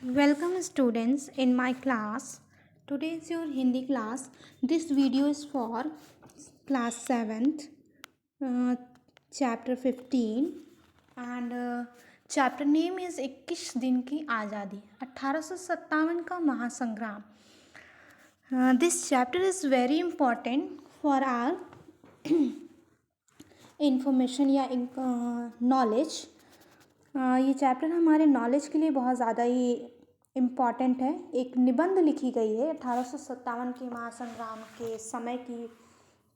Welcome students in my class. Today is your Hindi class. This video is for class 7th, uh, chapter 15 and chapter name is 21 दिन की आज़ादी 1857 का महासंग्राम. This chapter is very important for our information या knowledge. ये chapter हमारे knowledge के लिए बहुत ज़्यादा ही इम्पॉर्टेंट है. एक निबंध लिखी गई है 1857 के महासंग्राम के समय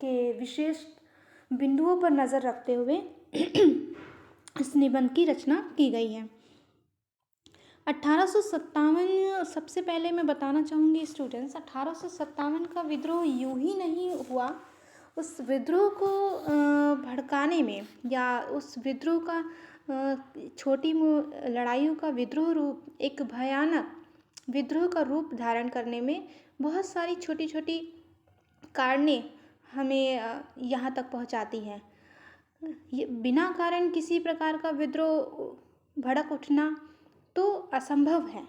के विशेष बिंदुओं पर नज़र रखते हुए इस निबंध की रचना की गई है. 1857 सबसे पहले मैं बताना चाहूँगी स्टूडेंट्स, 1857 का विद्रोह यूं ही नहीं हुआ. उस विद्रोह को भड़काने में या उस विद्रोह का छोटी लड़ाइयों का विद्रोह रूप एक भयानक विद्रोह का रूप धारण करने में बहुत सारी छोटी छोटी कारणें हमें यहाँ तक पहुँचाती हैं. ये बिना कारण किसी प्रकार का विद्रोह भड़क उठना तो असंभव है.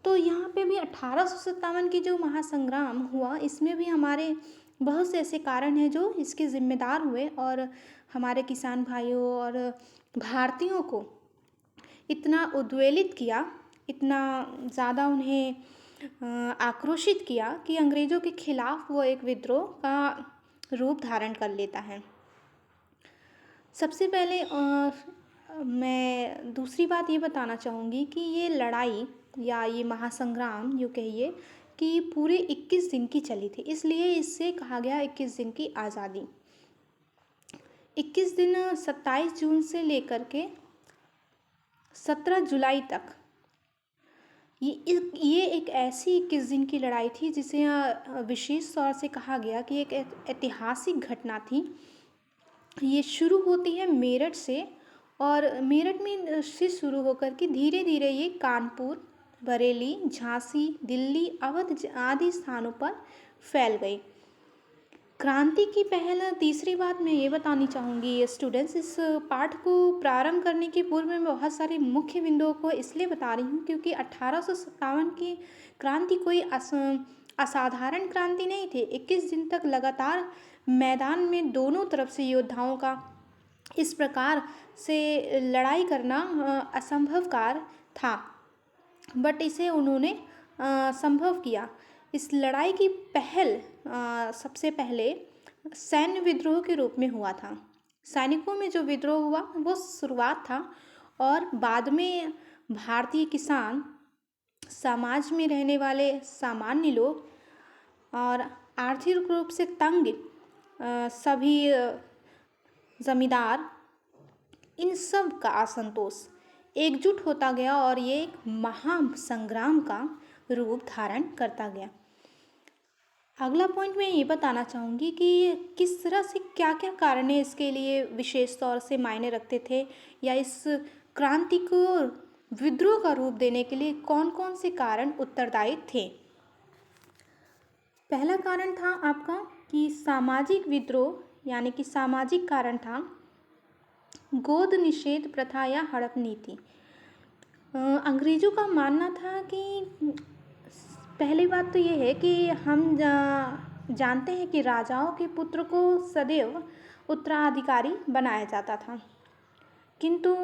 तो यहाँ पे भी 1857 की जो महासंग्राम हुआ, इसमें भी हमारे बहुत से ऐसे कारण हैं जो इसके ज़िम्मेदार हुए और हमारे किसान भाइयों और भारतीयों को इतना उद्वेलित किया, इतना ज़्यादा उन्हें आक्रोशित किया कि अंग्रेज़ों के खिलाफ वो एक विद्रोह का रूप धारण कर लेता है. सबसे पहले मैं दूसरी बात ये बताना चाहूँगी कि ये लड़ाई या ये महासंग्राम यूँ कहिए कि पूरे 21 दिन की चली थी, इसलिए इससे कहा गया 21 दिन की आज़ादी. 21 दिन 27 जून से लेकर के 17 जुलाई तक ये एक ऐसी 21 दिन की लड़ाई थी जिसे विशेष तौर से कहा गया कि एक ऐतिहासिक घटना थी. ये शुरू होती है मेरठ से और मेरठ में से शुरू होकर के धीरे धीरे ये कानपुर, बरेली, झांसी, दिल्ली, अवध आदि स्थानों पर फैल गई. क्रांति की पहल. तीसरी बात मैं ये बतानी चाहूँगी स्टूडेंट्स, इस पाठ को प्रारंभ करने के पूर्व में बहुत सारे मुख्य बिंदुओं को इसलिए बता रही हूँ क्योंकि 1857 की क्रांति कोई असाधारण क्रांति नहीं थी. 21 दिन तक लगातार मैदान में दोनों तरफ से योद्धाओं का इस प्रकार से लड़ाई करना असंभव कार्य था, बट इसे उन्होंने संभव किया. इस लड़ाई की पहल सबसे पहले सैन्य विद्रोह के रूप में हुआ था. सैनिकों में जो विद्रोह हुआ वो शुरुआत था और बाद में भारतीय किसान, समाज में रहने वाले सामान्य लोग और आर्थिक रूप से तंग सभी जमींदार, इन सब का असंतोष एकजुट होता गया और ये एक महासंग्राम का रूप धारण करता गया. अगला पॉइंट मैं ये बताना चाहूँगी कि किस तरह से क्या क्या कारण इसके लिए विशेष तौर से मायने रखते थे या इस क्रांति को विद्रोह का रूप देने के लिए कौन कौन से कारण उत्तरदायी थे. पहला कारण था आपका कि सामाजिक विद्रोह यानी कि सामाजिक कारण था गोद निषेध प्रथा या हड़प नीति. अंग्रेज़ों का मानना था कि पहली बात तो ये है कि हम जानते हैं कि राजाओं के पुत्र को सदैव उत्तराधिकारी बनाया जाता था, किंतु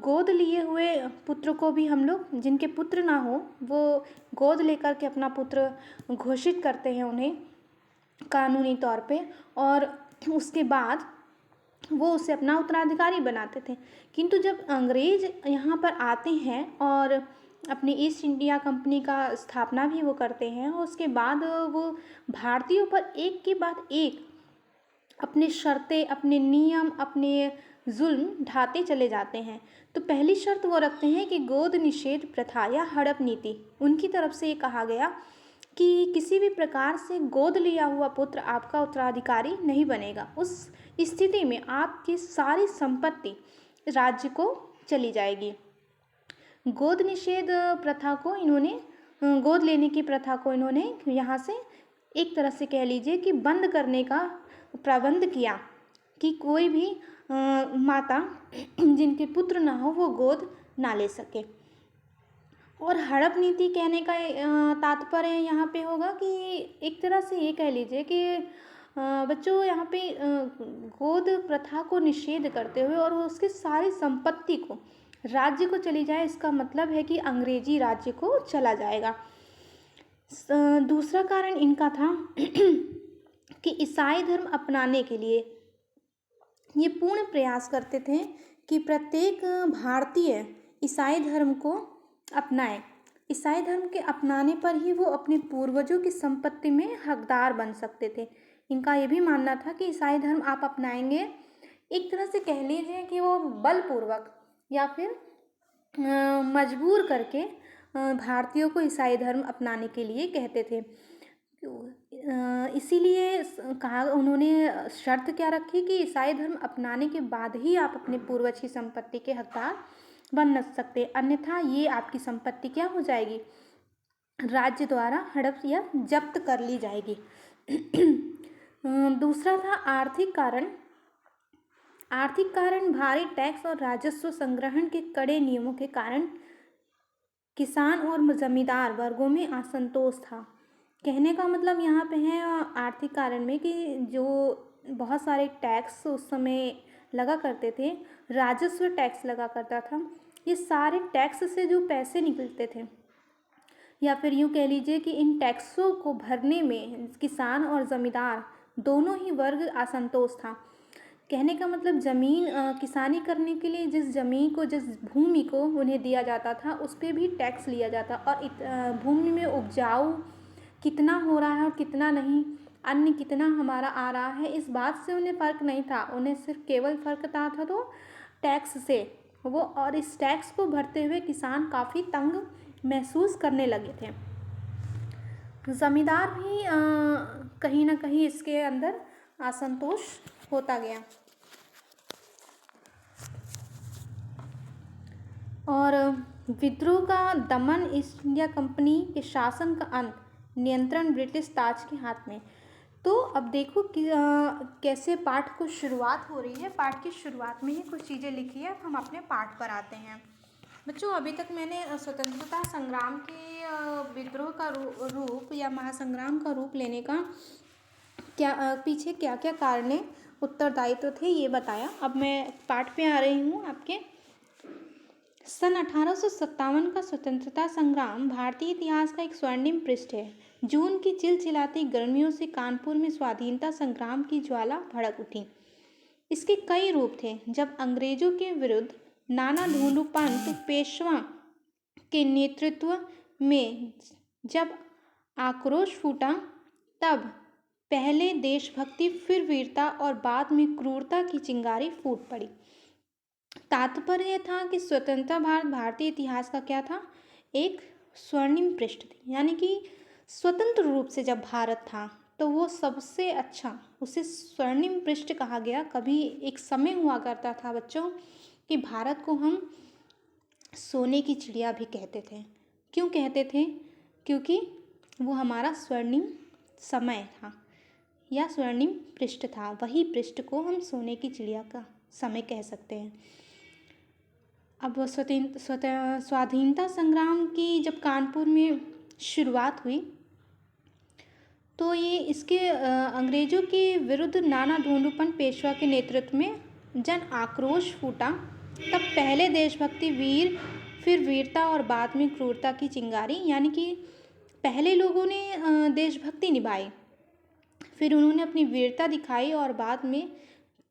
गोद लिए हुए पुत्र को भी हम लोग, जिनके पुत्र ना हो, वो गोद लेकर के अपना पुत्र घोषित करते हैं उन्हें कानूनी तौर पे और उसके बाद वो उसे अपना उत्तराधिकारी बनाते थे. किंतु जब अंग्रेज़ यहाँ पर आते हैं और अपनी ईस्ट इंडिया कंपनी का स्थापना भी वो करते हैं और उसके बाद वो भारतीयों पर एक के बाद एक अपने शर्तें, अपने नियम, अपने जुल्म ढाते चले जाते हैं. तो पहली शर्त वो रखते हैं कि गोद निषेध प्रथा या हड़प नीति, उनकी तरफ से ये कहा गया कि किसी भी प्रकार से गोद लिया हुआ पुत्र आपका उत्तराधिकारी नहीं बनेगा. उस स्थिति में आपकी सारी संपत्ति राज्य को चली जाएगी. गोद निषेध प्रथा को इन्होंने, गोद लेने की प्रथा को इन्होंने यहाँ से एक तरह से कह लीजिए कि बंद करने का प्रबंध किया कि कोई भी माता जिनके पुत्र ना हो वो गोद ना ले सके. और हड़प नीति कहने का तात्पर्य यहाँ पे होगा कि एक तरह से ये कह लीजिए कि बच्चों यहाँ पे गोद प्रथा को निषेध करते हुए और उसकी सारी संपत्ति को राज्य को चली जाए, इसका मतलब है कि अंग्रेजी राज्य को चला जाएगा। दूसरा कारण इनका था कि ईसाई धर्म अपनाने के लिए ये पूर्ण प्रयास करते थे कि प्रत्येक भारतीय ईसाई धर्म को अपनाए। ईसाई धर्म के अपनाने पर ही वो अपने पूर्वजों की संपत्ति में हकदार बन सकते थे। इनका ये भी मानना था कि ईसाई धर्म आप अपनाएंगे, एक तरह से कह लीजिए कि वो बलपूर्वक या फिर मजबूर करके भारतीयों को ईसाई धर्म अपनाने के लिए कहते थे। इसीलिए कहा उन्होंने शर्त क्या रखी कि ईसाई धर्म अपनाने के बाद ही आप अपने पूर्वज की संपत्ति के हकदार बन सकते, अन्यथा ये आपकी संपत्ति क्या हो जाएगी, राज्य द्वारा हड़प या जब्त कर ली जाएगी। दूसरा था आर्थिक कारण। आर्थिक कारण भारी टैक्स और राजस्व संग्रहण के कड़े नियमों के कारण किसान और जमींदार वर्गों में असंतोष था। कहने का मतलब यहाँ पे है आर्थिक कारण में कि जो बहुत सारे टैक्स उस समय लगा करते थे, राजस्व टैक्स लगा करता था, ये सारे टैक्स से जो पैसे निकलते थे या फिर यूँ कह लीजिए कि इन टैक्सों को भरने में किसान और ज़मींदार दोनों ही वर्ग असंतोष था। कहने का मतलब ज़मीन किसानी करने के लिए जिस ज़मीन को, जिस भूमि को उन्हें दिया जाता था उस पर भी टैक्स लिया जाता, और भूमि में उपजाऊ कितना हो रहा है और कितना नहीं, अन्न कितना हमारा आ रहा है, इस बात से उन्हें फ़र्क नहीं था। उन्हें सिर्फ केवल फ़र्क था तो टैक्स से वो, और इस टैक्स को भरते हुए किसान काफ़ी तंग महसूस करने लगे थे। ज़मींदार भी कहीं ना कहीं इसके अंदर असंतोष होता गया। और विद्रोह का दमन, ईस्ट इंडिया कंपनी के शासन का अंत, नियंत्रण ब्रिटिश ताज के हाथ में। तो अब देखो कि कैसे पाठ को शुरुआत हो रही है। पाठ की शुरुआत में ही कुछ चीज़ें लिखी है। अब हम अपने पाठ पर आते हैं। बच्चों, अभी तक मैंने स्वतंत्रता संग्राम के विद्रोह का रूप या महासंग्राम का रूप लेने का पीछे क्या क्या कारण उत्तरदायित्व थे ये बताया। अब मैं पाठ पे आ रही हूँ आपके। सन 1857 का स्वतंत्रता संग्राम भारतीय इतिहास का एक स्वर्णिम पृष्ठ है। जून की चिलचिलाती गर्मियों से कानपुर में स्वाधीनता संग्राम की ज्वाला भड़क उठी। इसके कई रूप थे। जब अंग्रेजों के विरुद्ध नाना ढूंढू पंत पेशवा के नेतृत्व में जब आक्रोश फूटा, तब पहले देशभक्ति, फिर वीरता और बाद में क्रूरता की चिंगारी फूट पड़ी। तात्पर्य था कि स्वतंत्र भारत भारतीय इतिहास का क्या था, एक स्वर्णिम पृष्ठ थी। यानी कि स्वतंत्र रूप से जब भारत था तो वो सबसे अच्छा, उसे स्वर्णिम पृष्ठ कहा गया। कभी एक समय हुआ करता था बच्चों कि भारत को हम सोने की चिड़िया भी कहते थे। क्यों कहते थे? क्योंकि वो हमारा स्वर्णिम समय था या स्वर्णिम पृष्ठ था। वही पृष्ठ को हम सोने की चिड़िया का समय कह सकते हैं। अब स्वाधीनता संग्राम की जब कानपुर में शुरुआत हुई तो ये इसके अंग्रेज़ों के विरुद्ध नाना ढूंढूपन पेशवा के नेतृत्व में जन आक्रोश फूटा। तब पहले देशभक्ति, वीर, फिर वीरता और बाद में क्रूरता की चिंगारी। यानी कि पहले लोगों ने देशभक्ति निभाई, फिर उन्होंने अपनी वीरता दिखाई और बाद में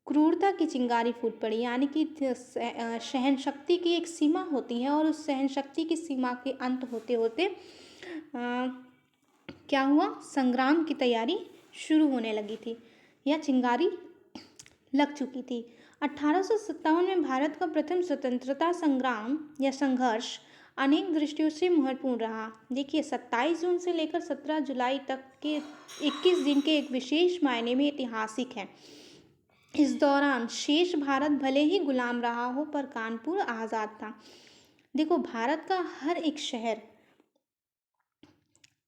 क्रूरता की चिंगारी फूट पड़ी। यानी कि सहन शक्ति की एक सीमा होती है और उस सहन शक्ति की सीमा के अंत होते होते क्या हुआ, संग्राम की तैयारी शुरू होने लगी थी या चिंगारी लग चुकी थी। 1857 में भारत का प्रथम स्वतंत्रता संग्राम या संघर्ष अनेक दृष्टियों से महत्वपूर्ण रहा। देखिए, 27 जून से लेकर 17 जुलाई तक के 21 दिन के एक विशेष मायने में ऐतिहासिक है। इस दौरान शेष भारत भले ही गुलाम रहा हो, पर कानपुर आज़ाद था। देखो, भारत का हर एक शहर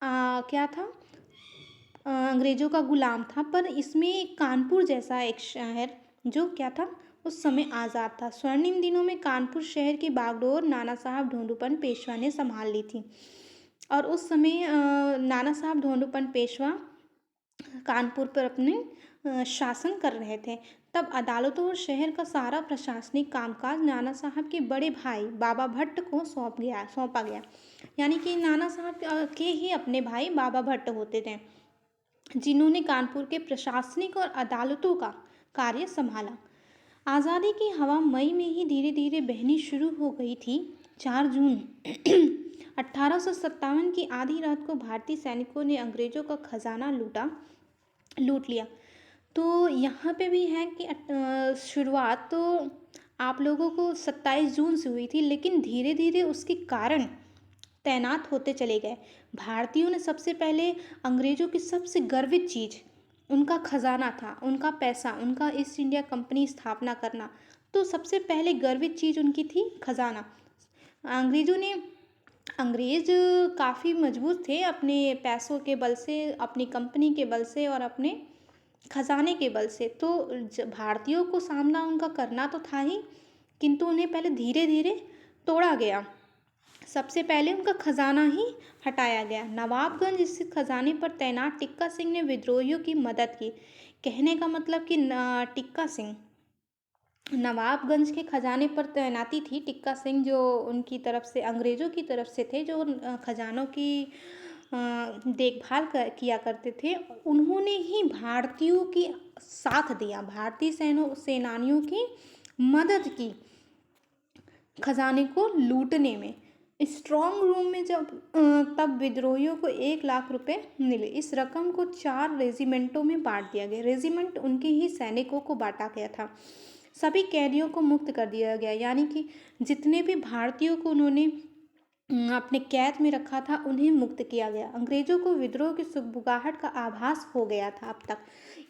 क्या था, अंग्रेज़ों का गुलाम था, पर इसमें कानपुर जैसा एक शहर जो क्या था, उस समय आज़ाद था। स्वर्णिम दिनों में कानपुर शहर की बागडोर नाना साहब ढोंडूपंत पेशवा ने संभाल ली थी। और उस समय नाना साहब ढोंडूपंत पेशवा कानपुर पर अपने शासन कर रहे थे। तब अदालतों और शहर का सारा प्रशासनिक कामकाज नाना साहब के बड़े भाई बाबा भट्ट को सौंपा गया। यानी कि नाना साहब के ही अपने भाई बाबा भट्ट होते थे, जिन्होंने कानपुर के प्रशासनिक और अदालतों का कार्य संभाला। आज़ादी की हवा मई में ही धीरे धीरे बहनी शुरू हो गई थी। 4 जून 1857 की आधी रात को भारतीय सैनिकों ने अंग्रेजों का खजाना लूट लिया। तो यहाँ पे भी है कि शुरुआत तो आप लोगों को 27 जून से हुई थी, लेकिन धीरे धीरे उसके कारण तैनात होते चले गए। भारतीयों ने सबसे पहले अंग्रेजों की सबसे गर्वित चीज़ उनका खजाना था, उनका पैसा, उनका ईस्ट इंडिया कंपनी स्थापना करना। तो सबसे पहले गर्वित चीज़ उनकी थी खजाना। अंग्रेज काफ़ी मजबूत थे अपने पैसों के बल से, अपनी कंपनी के बल से और अपने खजाने के बल से। तो भारतीयों को सामना उनका करना तो था ही, किंतु उन्हें पहले धीरे धीरे तोड़ा गया। सबसे पहले उनका खजाना ही हटाया गया। नवाबगंज स्थित खजाने पर तैनात टिक्का सिंह ने विद्रोहियों की मदद की। कहने का मतलब कि टिक्का सिंह नवाबगंज के खजाने पर तैनाती थी। टिक्का सिंह जो उनकी तरफ से अंग्रेज़ों की तरफ से थे, जो खजानों की देखभाल किया करते थे, उन्होंने ही भारतीयों की साथ दिया, भारतीय सेनानियों की मदद की खजाने को लूटने में। स्ट्रॉन्ग रूम में तब विद्रोहियों को 1 लाख रुपए मिले। इस रकम को 4 रेजिमेंटों में बांट दिया गया। रेजिमेंट उनके ही सैनिकों को बांटा गया था। सभी कैदियों को मुक्त कर दिया गया, यानी कि जितने भी भारतीयों को उन्होंने अपने कैद में रखा था उन्हें मुक्त किया गया। अंग्रेजों को विद्रोह की सुगबुगाहट का आभास हो गया था। अब तक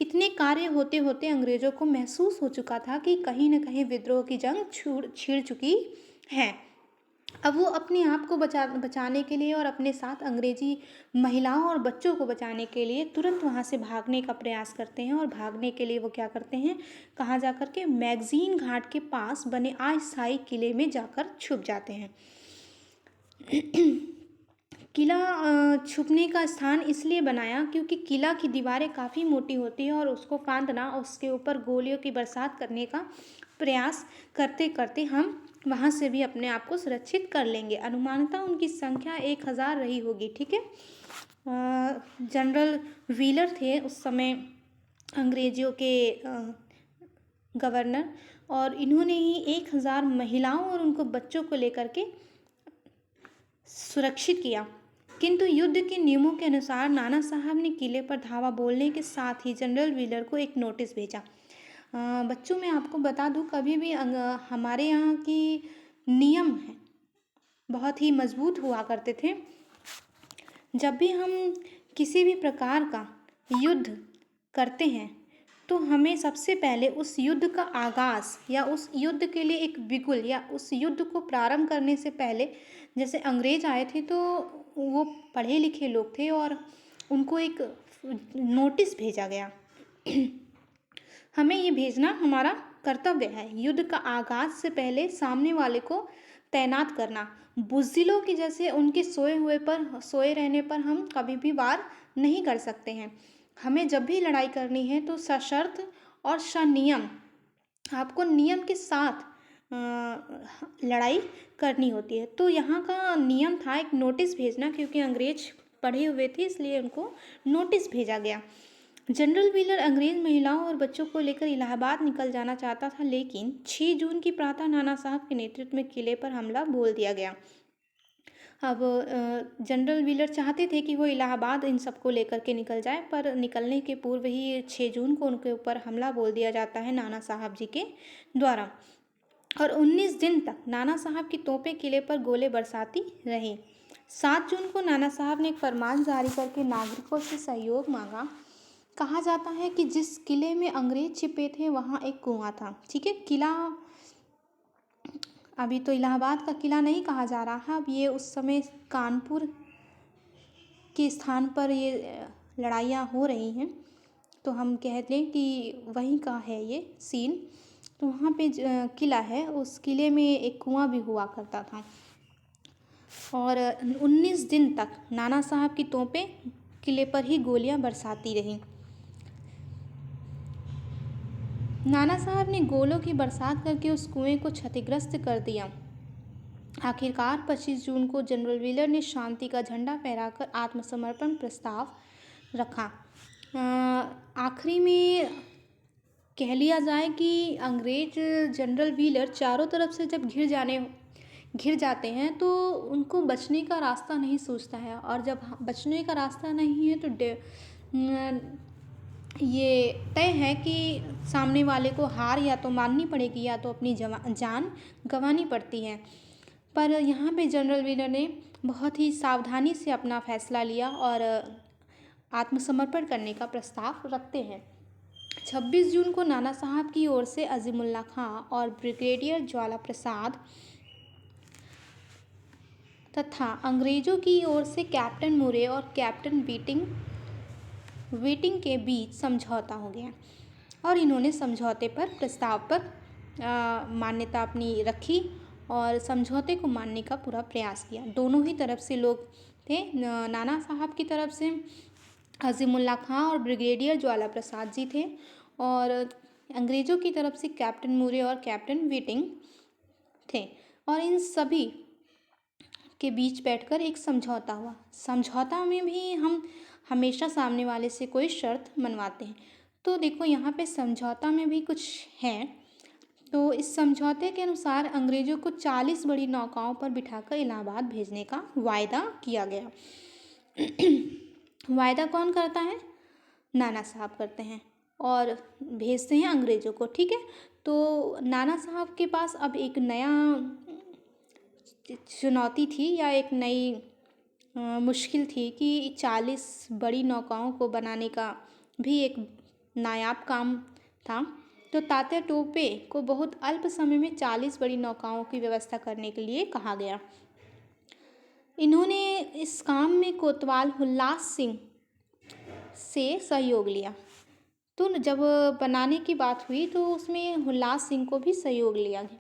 इतने कार्य होते होते अंग्रेजों को महसूस हो चुका था कि कहीं न कहीं विद्रोह की जंग छिड़ चुकी है। अब वो अपने आप को बचाने के लिए और अपने साथ अंग्रेजी महिलाओं और बच्चों को बचाने के लिए तुरंत वहाँ से भागने का प्रयास करते हैं। और भागने के लिए वो क्या करते हैं, कहाँ जाकर के मैगज़ीन घाट के पास बने अस्थायी किले में जाकर छुप जाते हैं। किला छुपने का स्थान इसलिए बनाया क्योंकि किला की दीवारें काफ़ी मोटी होती है और उसको फांदना और उसके ऊपर गोलियों की बरसात करने का प्रयास करते करते हम वहाँ से भी अपने आप को सुरक्षित कर लेंगे। अनुमानतः उनकी संख्या 1000 रही होगी। ठीक है। जनरल व्हीलर थे उस समय अंग्रेज़ों के गवर्नर, और इन्होंने ही 1000 महिलाओं और उनको बच्चों को लेकर के सुरक्षित किया। किंतु युद्ध के नियमों के अनुसार नाना साहब ने किले पर धावा बोलने के साथ ही जनरल व्हीलर को एक नोटिस भेजा। बच्चों, मैं आपको बता दूं, कभी भी हमारे यहाँ की नियम है बहुत ही मजबूत हुआ करते थे। जब भी हम किसी भी प्रकार का युद्ध करते हैं तो हमें सबसे पहले उस युद्ध का आगाज़ या उस युद्ध के लिए एक बिगुल या उस युद्ध को प्रारंभ करने से पहले, जैसे अंग्रेज आए थे तो वो पढ़े लिखे लोग थे और उनको एक नोटिस भेजा गया। हमें ये भेजना हमारा कर्तव्य है। युद्ध का आगाज़ से पहले सामने वाले को तैनात करना। बुज़दिलों की जैसे उनके सोए रहने पर हम कभी भी वार नहीं कर सकते हैं। हमें जब भी लड़ाई करनी है तो सशर्त और सनियम, आपको नियम के साथ लड़ाई करनी होती है। तो यहाँ का नियम था एक नोटिस भेजना, क्योंकि अंग्रेज पढ़े हुए थे इसलिए उनको नोटिस भेजा गया। जनरल व्हीलर अंग्रेज महिलाओं और बच्चों को लेकर इलाहाबाद निकल जाना चाहता था, लेकिन 6 जून की प्रातः नाना साहब के नेतृत्व में किले पर हमला बोल दिया गया। अब जनरल व्हीलर चाहते थे कि वो इलाहाबाद इन सबको लेकर के निकल जाए, पर निकलने के पूर्व ही 6 जून को उनके ऊपर हमला बोल दिया जाता है नाना साहब जी के द्वारा। और 19 दिन तक नाना साहब की तोपें किले पर गोले बरसाती रही। 7 जून को नाना साहब ने एक फरमान जारी करके नागरिकों से सहयोग मांगा। कहा जाता है कि जिस किले में अंग्रेज छिपे थे वहाँ एक कुआं था। ठीक है। किला अभी तो इलाहाबाद का किला नहीं कहा जा रहा, अब ये उस समय कानपुर के स्थान पर ये लड़ाइयाँ हो रही हैं, तो हम कहते हैं कि वहीं का है ये सीन। तो वहाँ पे किला है, उस किले में एक कुआं भी हुआ करता था। और 19 दिन तक नाना साहब की तोपें किले पर ही गोलियां बरसाती रहीं। नाना साहब ने गोलों की बरसात करके उस कुएं को क्षतिग्रस्त कर दिया। आखिरकार 25 जून को जनरल व्हीलर ने शांति का झंडा फहराकर आत्मसमर्पण प्रस्ताव रखा। आखिरी में कह लिया जाए कि अंग्रेज जनरल व्हीलर चारों तरफ से जब घिर जाते हैं तो उनको बचने का रास्ता नहीं सूझता है, और जब बचने का रास्ता नहीं है तो ये तय है कि सामने वाले को हार या तो माननी पड़ेगी या तो अपनी जान गंवानी पड़ती है। पर यहाँ पे जनरल व्हीलर ने बहुत ही सावधानी से अपना फैसला लिया और आत्मसमर्पण करने का प्रस्ताव रखते हैं। 26 जून को नाना साहब की ओर से अजीमुल्ला खां और ब्रिगेडियर ज्वाला प्रसाद तथा अंग्रेजों की ओर से कैप्टन मुरे और कैप्टन वेटिंग के बीच समझौता हो गया, और इन्होंने समझौते पर प्रस्ताव पर मान्यता अपनी रखी और समझौते को मानने का पूरा प्रयास किया। दोनों ही तरफ से लोग थे, नाना साहब की तरफ से अजीमुल्ला खां और ब्रिगेडियर ज्वाला प्रसाद जी थे, और अंग्रेज़ों की तरफ से कैप्टन मुरे और कैप्टन वेटिंग थे। और इन सभी के बीच बैठकर एक समझौता हुआ। समझौता में भी हम हमेशा सामने वाले से कोई शर्त मनवाते हैं, तो देखो यहाँ पे समझौता में भी कुछ है। तो इस समझौते के अनुसार अंग्रेज़ों को 40 बड़ी नौकाओं पर बिठाकर इलाहाबाद भेजने का वायदा किया गया। वायदा कौन करता है? नाना साहब करते हैं और भेजते हैं अंग्रेज़ों को, ठीक है। तो नाना साहब के पास अब एक नया चुनौती थी या एक नई मुश्किल थी कि 40 बड़ी नौकाओं को बनाने का भी एक नायाब काम था। तो तात्या टोपे को बहुत अल्प समय में 40 बड़ी नौकाओं की व्यवस्था करने के लिए कहा गया। इन्होंने इस काम में कोतवाल हुल्लास सिंह से सहयोग लिया। तो जब बनाने की बात हुई तो उसमें हुल्लास सिंह को भी सहयोग लिया गया।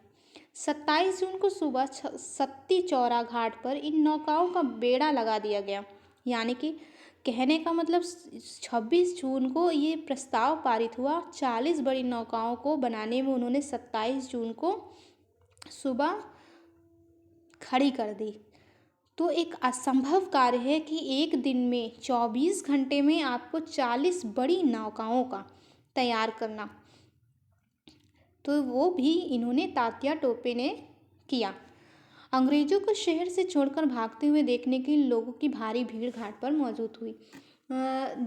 27 जून को सुबह सत्ती चौरा घाट पर इन नौकाओं का बेड़ा लगा दिया गया। यानी कि कहने का मतलब 26 जून को ये प्रस्ताव पारित हुआ। 40 बड़ी नौकाओं को बनाने में उन्होंने 27 जून को सुबह खड़ी कर दी। तो एक असंभव कार्य है कि एक दिन में 24 घंटे में आपको 40 बड़ी नौकाओं का तैयार करना। तो वो भी इन्होंने तात्या टोपे ने किया। अंग्रेजों को शहर से छोड़कर भागते हुए देखने के लिए लोगों की भारी भीड़ घाट पर मौजूद हुई।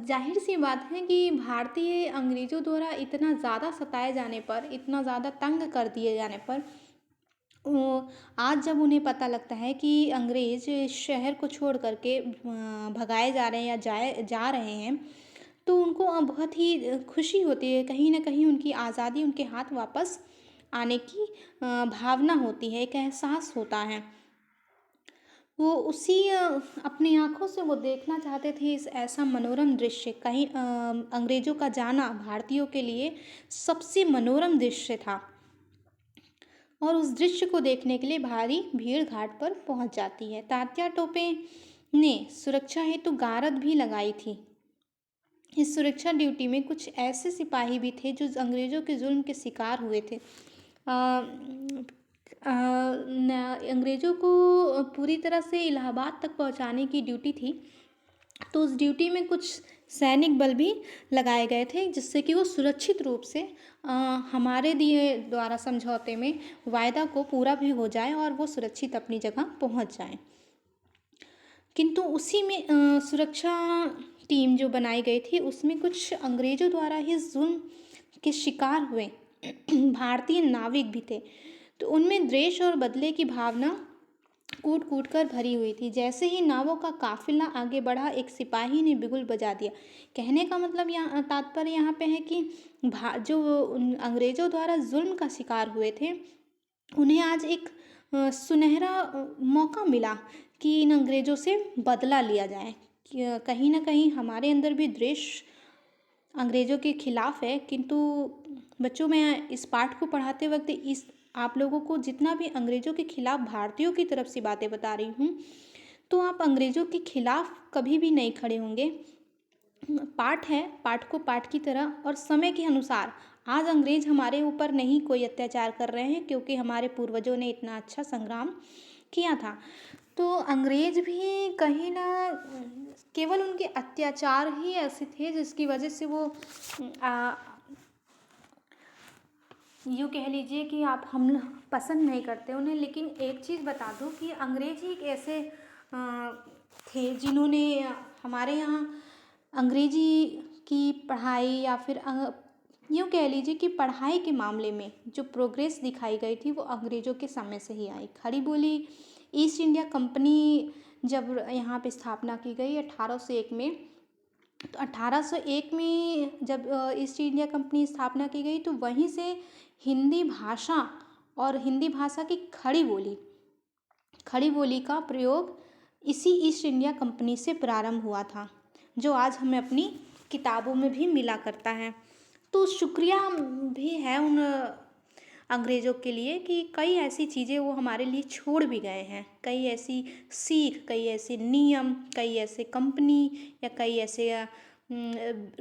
जाहिर सी बात है कि भारतीय अंग्रेजों द्वारा इतना ज़्यादा सताए जाने पर, इतना ज़्यादा तंग कर दिए जाने पर, आज जब उन्हें पता लगता है कि अंग्रेज शहर को छोड़ करके भगाए जा रहे हैं या जा रहे हैं, तो उनको बहुत ही खुशी होती है। कहीं ना कहीं उनकी आज़ादी उनके हाथ वापस आने की भावना होती है, एक एहसास होता है। वो उसी अपनी आँखों से वो देखना चाहते थे इस ऐसा मनोरम दृश्य। कहीं अंग्रेज़ों का जाना भारतीयों के लिए सबसे मनोरम दृश्य था, और उस दृश्य को देखने के लिए भारी भीड़ घाट पर पहुंच जाती है। तात्या टोपे ने सुरक्षा हेतु गारद भी लगाई थी। इस सुरक्षा ड्यूटी में कुछ ऐसे सिपाही भी थे जो अंग्रेज़ों के जुल्म के शिकार हुए थे। अंग्रेज़ों को पूरी तरह से इलाहाबाद तक पहुंचाने की ड्यूटी थी, तो उस ड्यूटी में कुछ सैनिक बल भी लगाए गए थे जिससे कि वो सुरक्षित रूप से हमारे दिए द्वारा समझौते में वायदा को पूरा भी हो जाए और वो सुरक्षित अपनी जगह पहुंच जाए। किंतु उसी में सुरक्षा टीम जो बनाई गई थी उसमें कुछ अंग्रेज़ों द्वारा ही जुल्म के शिकार हुए भारतीय नाविक भी थे। तो उनमें द्वेष और बदले की भावना कूट कूट कर भरी हुई थी। जैसे ही नावों का काफिला आगे बढ़ा, एक सिपाही ने बिगुल बजा दिया। कहने का मतलब यहाँ तात्पर्य यहाँ पे है कि जो अंग्रेज़ों द्वारा जुल्म का शिकार हुए थे, उन्हें आज एक सुनहरा मौका मिला कि इन अंग्रेज़ों से बदला लिया जाए। कहीं ना कहीं हमारे अंदर भी द्वेष अंग्रेज़ों के खिलाफ़ है, किंतु बच्चों मैं इस पाठ को पढ़ाते वक़्त इस आप लोगों को जितना भी अंग्रेज़ों के खिलाफ़ भारतीयों की तरफ से बातें बता रही हूँ, तो आप अंग्रेज़ों के खिलाफ़ कभी भी नहीं खड़े होंगे। पाठ है, पाठ को पाठ की तरह और समय के अनुसार आज अंग्रेज हमारे ऊपर नहीं कोई अत्याचार कर रहे हैं, क्योंकि हमारे पूर्वजों ने इतना अच्छा संग्राम किया था। तो अंग्रेज भी कहीं ना केवल उनके अत्याचार ही ऐसे थे जिसकी वजह से वो यूँ कह लीजिए कि आप हम पसंद नहीं करते उन्हें। लेकिन एक चीज़ बता दूँ कि अंग्रेज ही एक ऐसे थे जिन्होंने हमारे यहाँ अंग्रेजी की पढ़ाई या फिर यूँ कह लीजिए कि पढ़ाई के मामले में जो प्रोग्रेस दिखाई गई थी वो अंग्रेज़ों के समय से ही आई। खड़ी बोली ईस्ट इंडिया कंपनी जब यहाँ पे स्थापना की गई 1801 में, तो 1801 में जब ईस्ट इंडिया कंपनी स्थापना की गई तो वहीं से हिंदी भाषा और हिंदी भाषा की खड़ी बोली का प्रयोग इसी ईस्ट इंडिया कंपनी से प्रारंभ हुआ था, जो आज हमें अपनी किताबों में भी मिला करता है। तो शुक्रिया भी है उन अंग्रेज़ों के लिए कि कई ऐसी चीज़ें वो हमारे लिए छोड़ भी गए हैं, कई ऐसी सीख, कई ऐसे नियम, कई ऐसे कंपनी या कई ऐसे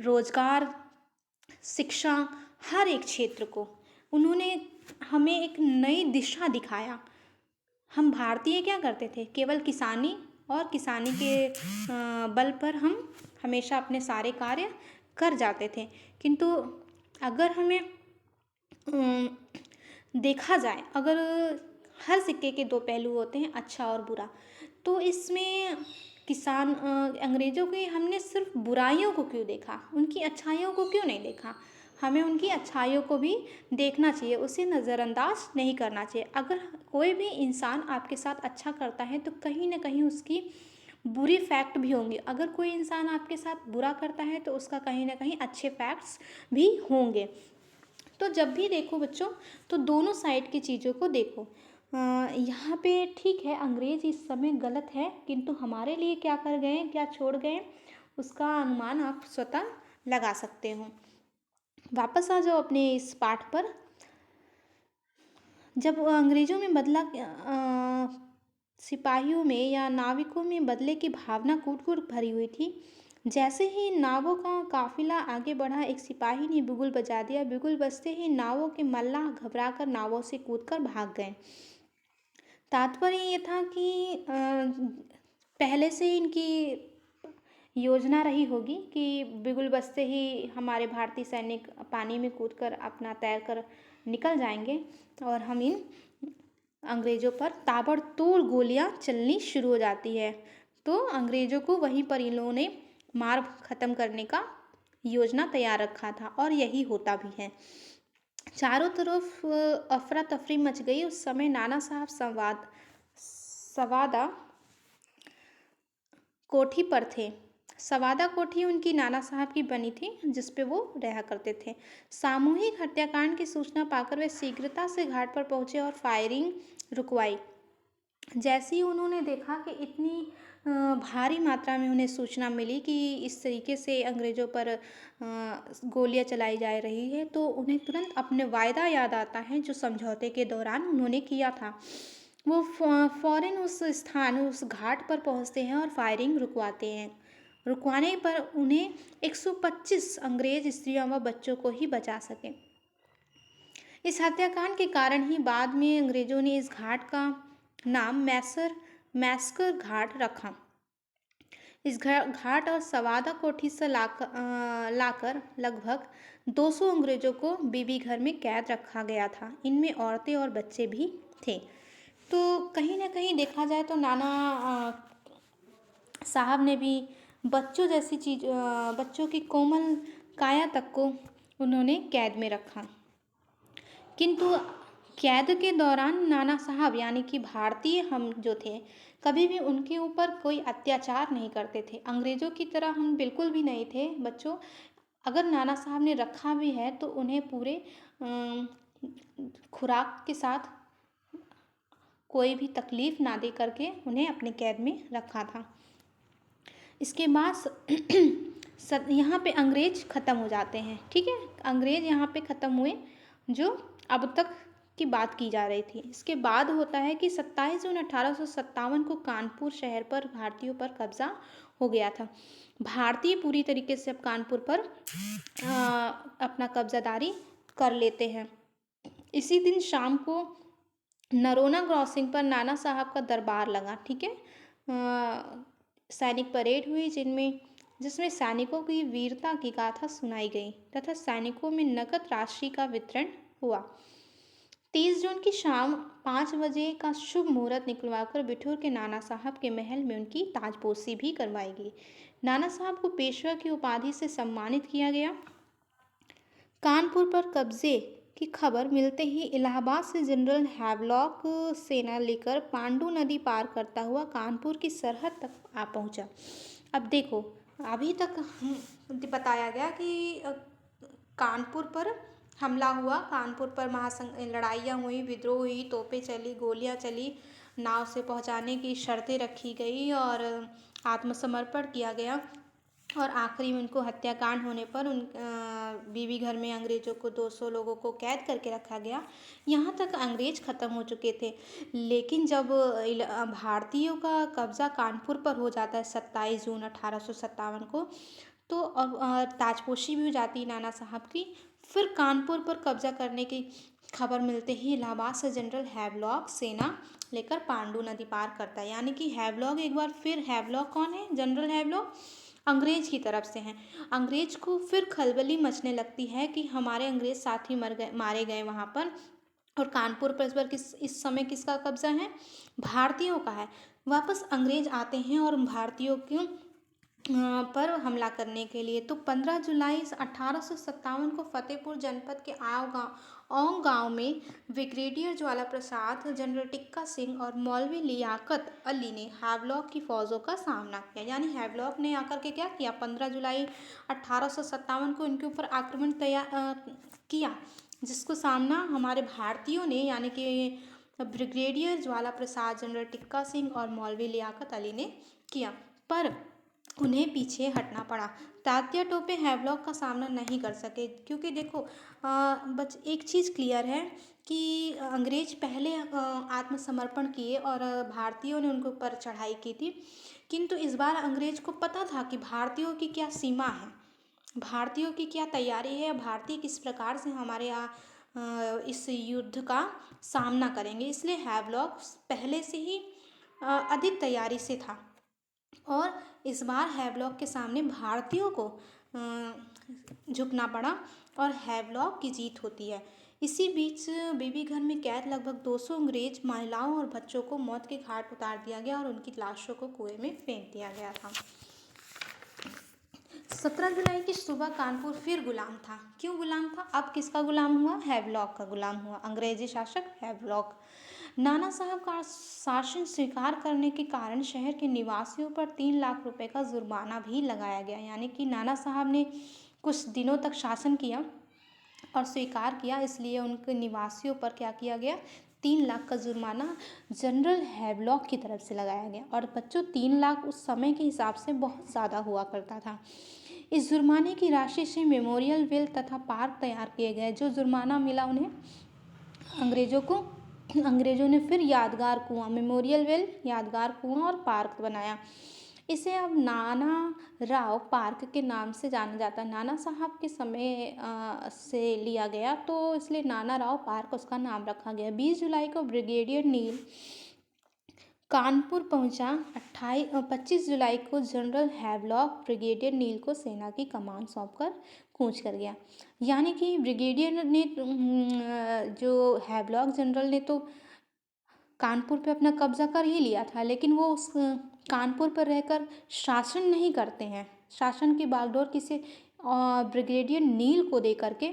रोज़गार, शिक्षा, हर एक क्षेत्र को उन्होंने हमें एक नई दिशा दिखाया। हम भारतीय क्या करते थे, केवल किसानी और किसानी के बल पर हम हमेशा अपने सारे कार्य कर जाते थे। किंतु अगर हमें देखा जाए, अगर हर सिक्के के दो पहलू होते हैं, अच्छा और बुरा, तो इसमें अंग्रेज़ों की हमने सिर्फ बुराइयों को क्यों देखा, उनकी अच्छाइयों को क्यों नहीं देखा। हमें उनकी अच्छाइयों को भी देखना चाहिए, उसे नज़रअंदाज नहीं करना चाहिए। अगर कोई भी इंसान आपके साथ अच्छा करता है तो कहीं ना कहीं उसकी बुरी फैक्ट भी होंगे, अगर कोई इंसान आपके साथ बुरा करता है तो उसका कहीं ना कहीं अच्छे फैक्ट्स भी होंगे। तो जब भी देखो बच्चों, तो दोनों साइड की चीज़ों को देखो। यहाँ पे ठीक है अंग्रेज इस समय गलत है, किंतु हमारे लिए क्या कर गए, क्या छोड़ गए, उसका अनुमान आप स्वतः लगा सकते हो। वापस आ जाओ अपने इस पाठ पर। जब अंग्रेज़ों में सिपाहियों में या नाविकों में बदले की भावना कूट-कूट भरी हुई थी। जैसे ही नावों का काफिला आगे बढ़ा, एक सिपाही ने बिगुल बजा दिया। बिगुल बजते ही नावों के मल्लाह घबराकर नावों से कूदकर भाग गए। तात्पर्य ये था कि पहले से इनकी योजना रही होगी कि बिगुल बजते ही हमारे भारतीय सैनिक पानी में कूदकर अपना तैरकर निकल जाएंगे और हम इन अंग्रेज़ों पर ताबड़तोड़ गोलियां चलनी शुरू हो जाती है। तो अंग्रेज़ों को वहीं पर इन लोगों ने मार ख़त्म करने का योजना तैयार रखा था और यही होता भी है। चारों तरफ अफरा तफरी मच गई। उस समय नाना साहब सवादा कोठी पर थे। सवादा कोठी उनकी नाना साहब की बनी थी, जिस पे वो रहा करते थे। सामूहिक हत्याकांड की सूचना पाकर वे शीघ्रता से घाट पर पहुंचे और फायरिंग रुकवाई। जैसे ही उन्होंने देखा कि इतनी भारी मात्रा में उन्हें सूचना मिली कि इस तरीके से अंग्रेज़ों पर गोलियां चलाई जा रही है, तो उन्हें तुरंत अपने वायदा याद आता है जो समझौते के दौरान उन्होंने किया था। वो फ़ौरन उस घाट पर पहुंचते हैं और फायरिंग रुकवाते हैं। रुकवाने पर उन्हें 125 अंग्रेज स्त्रियों व बच्चों को ही बचा सके। इस हत्याकांड के कारण ही बाद में अंग्रेज़ों ने इस घाट का नाम मैस्कर घाट रखा। इस घाट और सवादा कोठी से लाकर लगभग 200 अंग्रेज़ों को बीबी घर में कैद रखा गया था। इनमें औरतें और बच्चे भी थे। तो कहीं ना कहीं देखा जाए तो नाना साहब ने भी बच्चों की कोमल काया तक को उन्होंने कैद में रखा। किंतु कैद के दौरान नाना साहब यानी कि भारतीय हम जो थे, कभी भी उनके ऊपर कोई अत्याचार नहीं करते थे। अंग्रेज़ों की तरह हम बिल्कुल भी नहीं थे बच्चों। अगर नाना साहब ने रखा भी है तो उन्हें पूरे खुराक के साथ कोई भी तकलीफ़ ना दे करके उन्हें अपने कैद में रखा था। इसके बाद यहाँ पे अंग्रेज ख़त्म हो जाते हैं। ठीक है, अंग्रेज यहाँ पे ख़त्म हुए जो अब तक की बात की जा रही थी। इसके बाद होता है कि 27 जून 1857 को कानपुर शहर पर भारतीयों पर कब्जा हो गया था। भारतीय पूरी तरीके से अब कानपुर पर अपना कब्जादारी कर लेते हैं। इसी दिन शाम को नरोना क्रॉसिंग पर नाना साहब का दरबार लगा। ठीक है, सैनिक परेड हुई जिसमें सैनिकों की वीरता की गाथा सुनाई गई तथा सैनिकों में नकद राशि का वितरण हुआ। 30 जून की शाम 5 बजे का शुभ मुहूर्त निकलवाकर बिठूर के नाना साहब के महल में उनकी ताजपोशी भी करवाई गई। नाना साहब को पेशवा की उपाधि से सम्मानित किया गया। कानपुर पर कब्जे की खबर मिलते ही इलाहाबाद से जनरल हैवलॉक सेना लेकर पांडु नदी पार करता हुआ कानपुर की सरहद तक आ पहुंचा। अब देखो, अभी तक बताया गया कि कानपुर पर हमला हुआ, कानपुर पर लड़ाइयाँ हुई, विद्रोह हुई, तोपें चली, गोलियाँ चली, नाव से पहुंचाने की शर्तें रखी गई और आत्मसमर्पण किया गया और आखिरी में उनको हत्याकांड होने पर बीबी घर में अंग्रेज़ों को 200 लोगों को कैद करके रखा गया। यहाँ तक अंग्रेज ख़त्म हो चुके थे। लेकिन जब भारतीयों का कब्ज़ा कानपुर पर हो जाता है 27 जून 1857 को, तो अब ताजपोशी भी हो जाती है नाना साहब की। फिर कानपुर पर कब्जा करने की खबर मिलते ही इलाहाबाद से जनरल हैवलॉक सेना लेकर पांडु नदी पार करता है। यानी कि हैवलॉक, एक बार फिर हैवलॉक कौन है? जनरल हैवलॉक अंग्रेज की तरफ से हैं। अंग्रेज को फिर खलबली मचने लगती है कि हमारे अंग्रेज साथी मारे गए वहाँ पर, और कानपुर पर इस समय किसका कब्जा है? भारतीयों का है। वापस अंग्रेज आते हैं और भारतीयों के पर हमला करने के लिए। तो 15 जुलाई 1857 को फतेहपुर जनपद के औंग गांव में ब्रिगेडियर ज्वाला प्रसाद, जनरल टिक्का सिंह और मौलवी लियाकत अली ने हैवलॉक की फौजों का सामना किया। यानी हैवलॉक ने आकर के क्या किया? 15 जुलाई 1857 को इनके ऊपर आक्रमण किया, जिसको सामना हमारे भारतीयों ने, यानी कि ब्रिगेडियर ज्वाला प्रसाद, जनरल टिक्का सिंह और मौलवी लियाकत अली ने किया, पर उन्हें पीछे हटना पड़ा। तात्या टोपे हैवलॉक का सामना नहीं कर सके, क्योंकि देखो एक चीज़ क्लियर है कि अंग्रेज पहले आत्मसमर्पण किए और भारतीयों ने उनके ऊपर चढ़ाई की थी, किंतु इस बार अंग्रेज को पता था कि भारतीयों की क्या सीमा है, भारतीयों की क्या तैयारी है, भारतीय किस प्रकार से हमारे इस युद्ध का सामना करेंगे। इसलिए हैवलॉक पहले से ही अधिक तैयारी से था और इस बार हैवलॉक के सामने भारतीयों को झुकना पड़ा और हैवलॉक की जीत होती है। इसी बीच बीबी घर में कैद लगभग 200 अंग्रेज महिलाओं और बच्चों को मौत के घाट उतार दिया गया और उनकी लाशों को कुएं में फेंक दिया गया था। 17 जुलाई की सुबह कानपुर फिर गुलाम था। क्यों गुलाम था? अब किसका गुलाम हुआ? हैवलॉक का गुलाम हुआ। अंग्रेजी शासक हैवलॉक। नाना साहब का शासन स्वीकार करने के कारण शहर के निवासियों पर 3 लाख रुपए का जुर्माना भी लगाया गया। यानी कि नाना साहब ने कुछ दिनों तक शासन किया और स्वीकार किया, इसलिए उनके निवासियों पर क्या किया गया? 3 लाख का जुर्माना जनरल हैवलॉक की तरफ से लगाया गया। और बच्चों, 3 लाख उस समय के हिसाब से बहुत ज़्यादा हुआ करता था। इस जुर्माने की राशि से मेमोरियल वेल तथा पार्क तैयार किए गए। जो जुर्माना मिला उन्हें अंग्रेजों ने फिर यादगार कुआं, मेमोरियल वेल, यादगार कुआं और पार्क बनाया। इसे अब नाना राव पार्क के नाम से जाना जाता है। नाना साहब के समय से लिया गया, तो इसलिए नाना राव पार्क उसका नाम रखा गया। 20 जुलाई को ब्रिगेडियर नील कानपुर पहुंचा। 25 जुलाई को जनरल हैवलॉक ब्रिगेडियर नील को सेना की कमान सौंपकर कूच कर गया। यानी कि ब्रिगेडियर ने जो हैवलॉक जनरल ने तो कानपुर पे अपना कब्जा कर ही लिया था, लेकिन वो उस कानपुर पर रहकर शासन नहीं करते हैं। शासन की बागडोर किसी ब्रिगेडियर नील को दे करके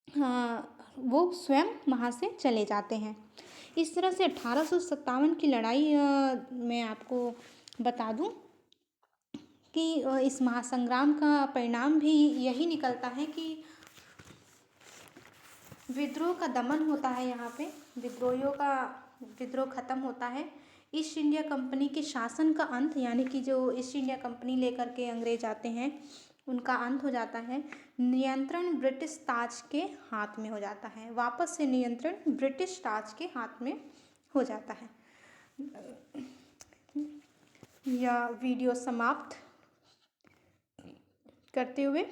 वो स्वयं वहाँ से चले जाते हैं। इस तरह से 1857 की लड़ाई मैं आपको बता दूं कि इस महासंग्राम का परिणाम भी यही निकलता है कि विद्रोह का दमन होता है। यहाँ पे विद्रोहियों का विद्रोह खत्म होता है। ईस्ट इंडिया कंपनी के शासन का अंत, यानी कि जो ईस्ट इंडिया कंपनी लेकर के अंग्रेज आते हैं उनका अंत हो जाता है, नियंत्रण ब्रिटिश ताज के हाथ में हो जाता है। वापस से नियंत्रण ब्रिटिश ताज के हाथ में हो जाता है। यह वीडियो समाप्त करते हुए